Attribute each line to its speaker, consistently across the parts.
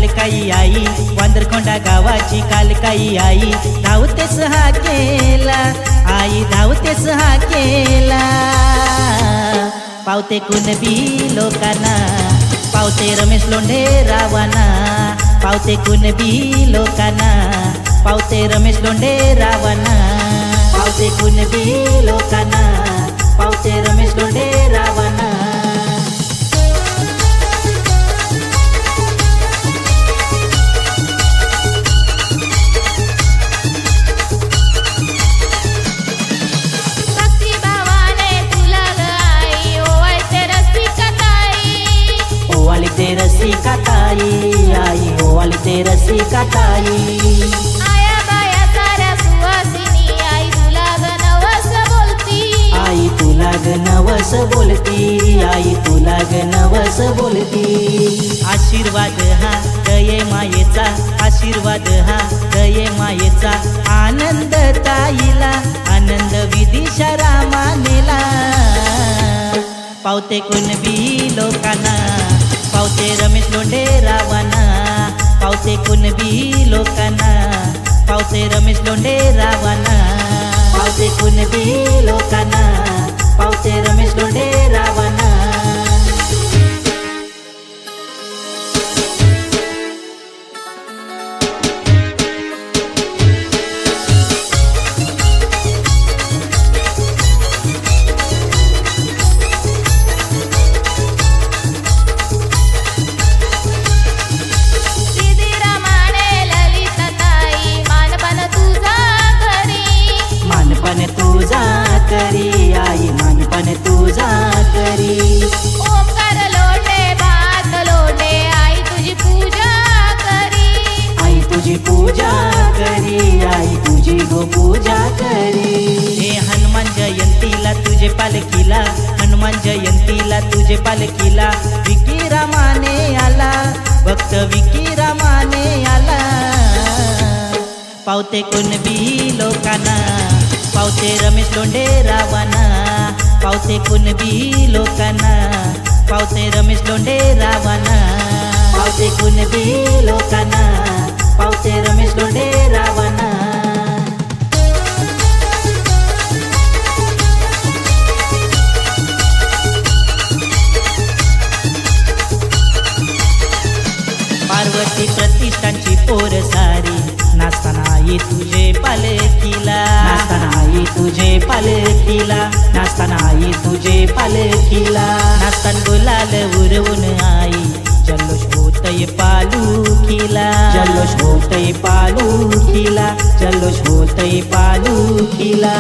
Speaker 1: कालकाई आई, वांद्रकोंडा गावाची कालकाई आई, धावतेस हा केला आई, धावतेस हा केला. पावते कुणबी लोकांना, पावते रमेश लोंढे रावाना, पावते कुणबी लोकांना, पावते रमेश लोंढे रावाना, पावते कुणबी लोकांना, पावते रमेश लोंढे रावाना. रसिका ताई आई, ओवाळी ते रसिका ताई.
Speaker 2: आया बाया साऱ्या सुवासिनी आई, तुला ग नवस बोलती,
Speaker 1: आई तुला ग नवस बोलती, आई तुला ग नवस बोलती. आशीर्वाद हा दये मायेचा, आशीर्वाद हा दये मायेचा, आनंद ताईला, आनंद विदिशा रामानेला. पावते कुणबी लोकांना, पावते रमेश लोंढे रावाना, पावते कुणबी लोकांना, पावते रमेश लोंढे रावाना, पावते कुणबी लोकांना, पावते रमेश लोंढे रावाना. तुझा करी आई, मानपण तुझा करी.
Speaker 2: ओंकार लोटे भात लोटे आई, तुझी पूजा करी,
Speaker 1: आई तुझी पूजा करी, आई तुझी गो पूजा करी. हे हनुमान जयंतीला तुझे पालखीला, हनुमान जयंतीला तुझे पालखीला, विकी रामाने आला, भक्त विकी रामाने आला. पावते कुणबी लोकांना, पावते रमेश लोंढे रावाना, पावते कुणबी लोकांना, पावते रमेश लोंढे रावाना, पावते कुणबी लोकांना, पावते रमेश लोंढे रावाना. पार्वती प्रतिष्ठानची पोर सारी, नाचताना आई तुझे पालखीला, नाचताना आई तुझे पालखीला, नाचताना आई तुझे पालखीला. नाचताना गुलाल उरवून आई, जल्लोष होतय पालखीला, जल्लोष होतय पालखीला, जल्लोष होतय पालखीला.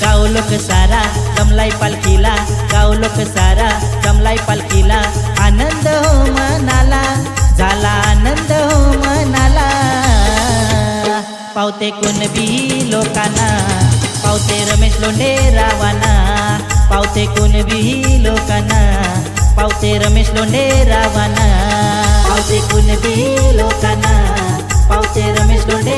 Speaker 1: गाव लोक सारा जमलाय पालखीला, गाव लोक सारा जमलाय पालखीला, आनंद हो मनाला, झाला आनंद हो मनाला. पावते कुणबी लोकांना, पावते रमेश लोंढे रावाना, पावते कुणबी लोकांना, पावते रमेश लोंढे रावाना, पावते कुणबी लोकांना, पावते रमेश लोंढे